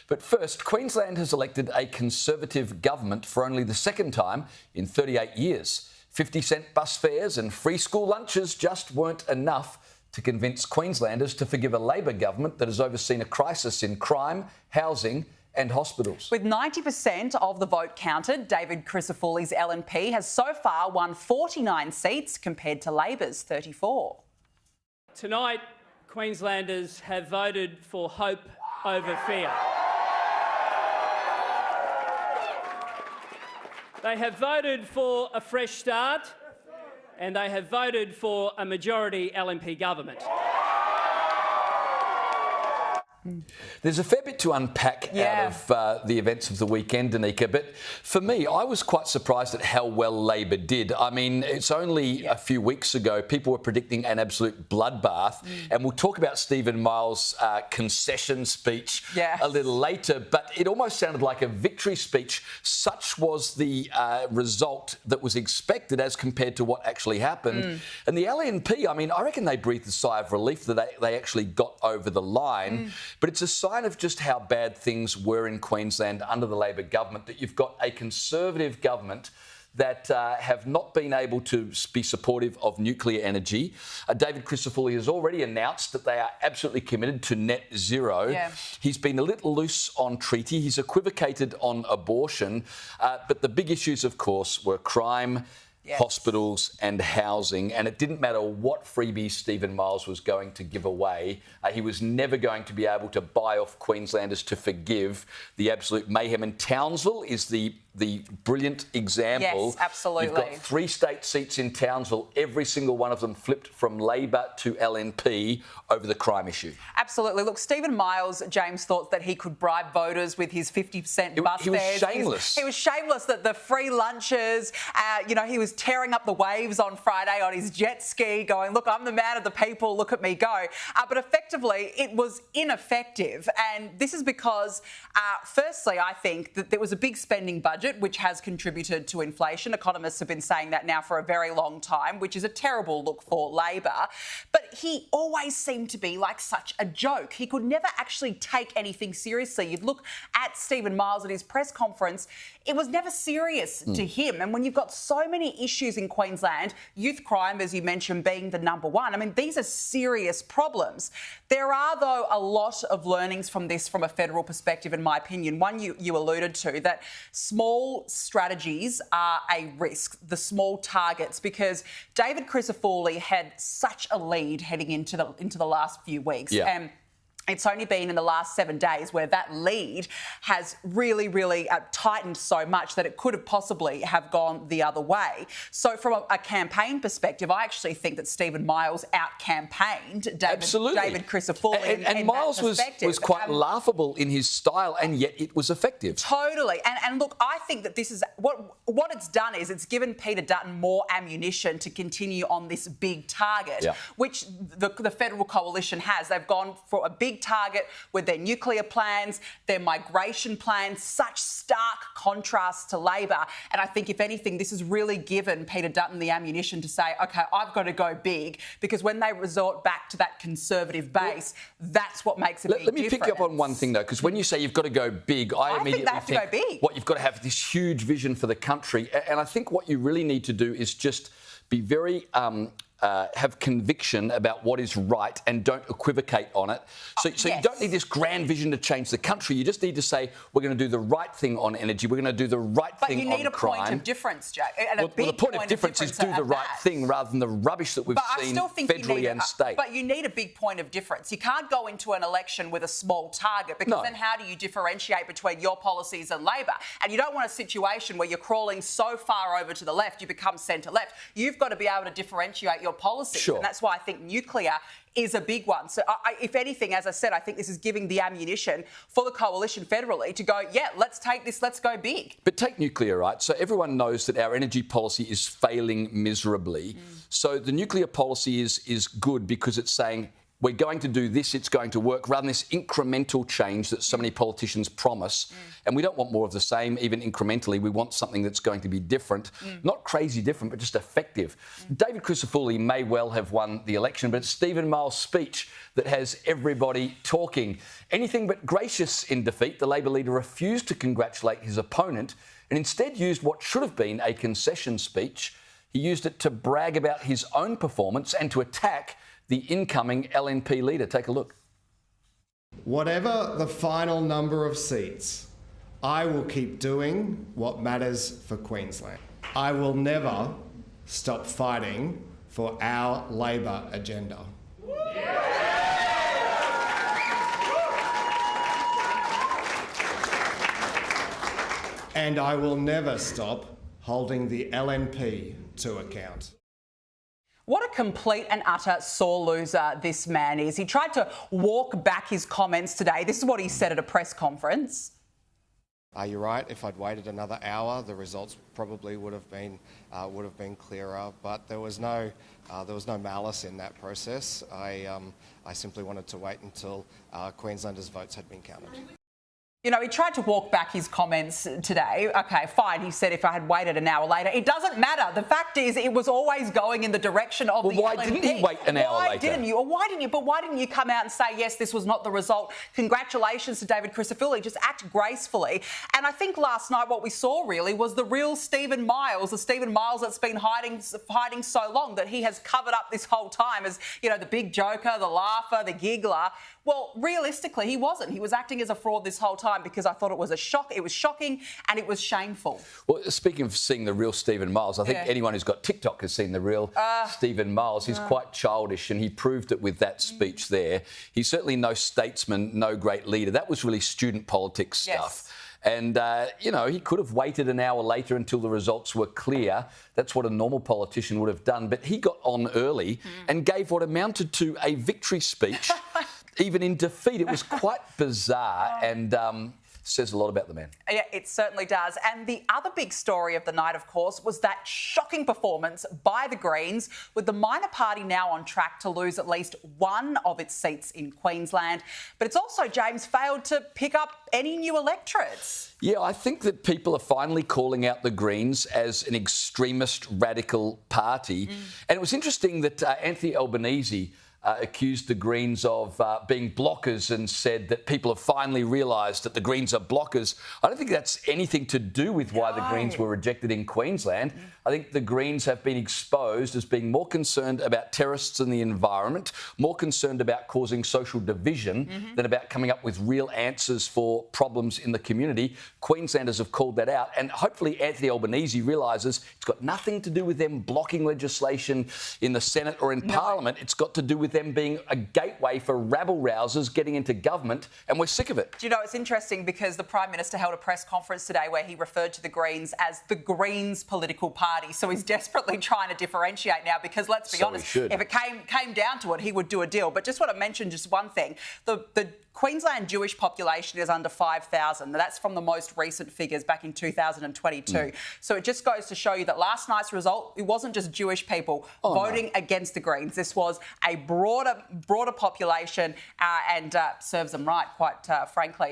But first, Queensland has elected a Conservative government for only the second time in 38 years. 50-cent bus fares and free school lunches just weren't enough to convince Queenslanders to forgive a Labor government that has overseen a crisis in crime, housing and hospitals. With 90% of the vote counted, David Crisafulli's LNP has so far won 49 seats compared to Labor's 34. Tonight, Queenslanders have voted for hope over fear. They have voted for a fresh start and they have voted for a majority LNP government. There's a fair bit to unpack out of the events of the weekend, Danica, but for me, I was quite surprised at how well Labor did. I mean, it's only a few weeks ago people were predicting an absolute bloodbath, and we'll talk about Steven Miles' concession speech a little later, but it almost sounded like a victory speech. Such was the result that was expected as compared to what actually happened. And the LNP, I mean, I reckon they breathed a sigh of relief that they actually got over the line. But it's a sign of just how bad things were in Queensland under the Labor government, that you've got a Conservative government that have not been able to be supportive of nuclear energy. David Crisafulli has already announced that they are absolutely committed to net zero. He's been a little loose on treaty. He's equivocated on abortion. But the big issues, of course, were crime, hospitals and housing, and it didn't matter what freebies Steven Miles was going to give away. He was never going to be able to buy off Queenslanders to forgive the absolute mayhem. And Townsville is the brilliant example. Yes, absolutely. You've got 3 state seats in Townsville. Every single one of them flipped from Labor to LNP over the crime issue. Absolutely. Look, Steven Miles, James, thought that he could bribe voters with his 50% bus fares. He was shameless. He was shameless. That the free lunches, he was tearing up the waves on Friday on his jet ski, going, look, I'm the man of the people, look at me go. But effectively, it was ineffective. And this is because, firstly, I think that there was a big spending budget, which has contributed to inflation. Economists have been saying that now for a very long time, which is a terrible look for Labor. But he always seemed to be like such a joke. He could never actually take anything seriously. You'd look at Steven Miles at his press conference, it was never serious to him. And when you've got so many issues in Queensland, youth crime, as you mentioned, being the number one, I mean, these are serious problems. There are, though, a lot of learnings from this from a federal perspective, in my opinion. One you alluded to, that small strategies are a risk, the small targets, because David Crisafulli had such a lead heading into the last few weeks. And it's only been in the last 7 days where that lead has really tightened so much that it could have possibly have gone the other way. So from a campaign perspective, I actually think that Steven Miles out-campaigned David Crisafulli. And Miles was quite laughable in his style, and yet it was effective. Totally. And look, I think that this is what it's done is it's given Peter Dutton more ammunition to continue on this big target, which the federal coalition has. They've gone for a big target with their nuclear plans, their migration plans, such stark contrast to Labor. And I think, if anything, this has really given Peter Dutton the ammunition to say, OK, I've got to go big, because when they resort back to that Conservative base, that's what makes a big difference. Let me pick you up on one thing, though, because when you say you've got to go big, I immediately think they have to go big. What you've got to have this huge vision for the country. And I think what you really need to do is just be very have conviction about what is right and don't equivocate on it. So you don't need this grand vision to change the country. You just need to say, we're going to do the right thing on energy. We're going to do the right thing on crime. But you need a point of difference, Jack. The point of difference is do the right thing rather than the rubbish that we've seen federally and state. But you need a big point of difference. You can't go into an election with a small target, because then how do you differentiate between your policies and Labor? And you don't want a situation where you're crawling so far over to the left, you become centre-left. You've got to be able to differentiate your policies. And that's why I think nuclear is a big one. So if anything, as I said, I think this is giving the ammunition for the coalition federally to go, let's take this, let's go big. But take nuclear, right? So everyone knows that our energy policy is failing miserably. So the nuclear policy is good because it's saying we're going to do this, it's going to work, rather than this incremental change that so many politicians promise. And we don't want more of the same, even incrementally. We want something that's going to be different, not crazy different, but just effective. David Crisafulli may well have won the election, but it's Steven Miles' speech that has everybody talking. Anything but gracious in defeat, the Labor leader refused to congratulate his opponent and instead used what should have been a concession speech. He used it to brag about his own performance and to attack the incoming LNP leader. Take a look. Whatever the final number of seats, I will keep doing what matters for Queensland. I will never stop fighting for our Labor agenda. And I will never stop holding the LNP to account. What a complete and utter sore loser this man is. He tried to walk back his comments today. This is what he said at a press conference. You're right. If I'd waited another hour, the results probably would have been clearer. But there was no malice in that process. I simply wanted to wait until Queenslanders' votes had been counted. You know, he tried to walk back his comments today. OK, fine. He said if I had waited an hour later, it doesn't matter. The fact is it was always going in the direction of the LNP. Why didn't he wait an hour later? Why didn't you? Or why didn't you? But why didn't you come out and say, yes, this was not the result? Congratulations to David Crisafulli. Just act gracefully. And I think last night what we saw really was the real Steven Miles, the Steven Miles that's been hiding so long, that he has covered up this whole time as, you know, the big joker, the laugher, the giggler. Well, realistically, he wasn't. He was acting as a fraud this whole time because I thought it was a shock. It was shocking and it was shameful. Well, speaking of seeing the real Steven Miles, I think anyone who's got TikTok has seen the real Steven Miles. He's quite childish and he proved it with that speech there. He's certainly no statesman, no great leader. That was really student politics stuff. And, you know, he could have waited an hour later until the results were clear. That's what a normal politician would have done. But he got on early and gave what amounted to a victory speech. Even in defeat, it was quite bizarre and says a lot about the man. Yeah, it certainly does. And the other big story of the night, of course, was that shocking performance by the Greens, with the minor party now on track to lose at least one of its seats in Queensland. But it's also, James, failed to pick up any new electorates. Yeah, I think that people are finally calling out the Greens as an extremist radical party. And it was interesting that Anthony Albanese accused the Greens of being blockers and said that people have finally realised that the Greens are blockers. I don't think that's anything to do with why the Greens were rejected in Queensland. I think the Greens have been exposed as being more concerned about terrorists and the environment, more concerned about causing social division than about coming up with real answers for problems in the community. Queenslanders have called that out, and hopefully Anthony Albanese realises it's got nothing to do with them blocking legislation in the Senate or in Parliament. It's got to do with them being a gateway for rabble-rousers getting into government, and we're sick of it. Do you know, it's interesting because the Prime Minister held a press conference today where he referred to the Greens as the Greens political party. So he's desperately trying to differentiate now because, let's be honest, if it came down to it, he would do a deal. But just want to mention just one thing. The Queensland Jewish population is under 5,000. That's from the most recent figures back in 2022. So it just goes to show you that last night's result, it wasn't just Jewish people voting against the Greens. This was a broader population and serves them right, quite frankly.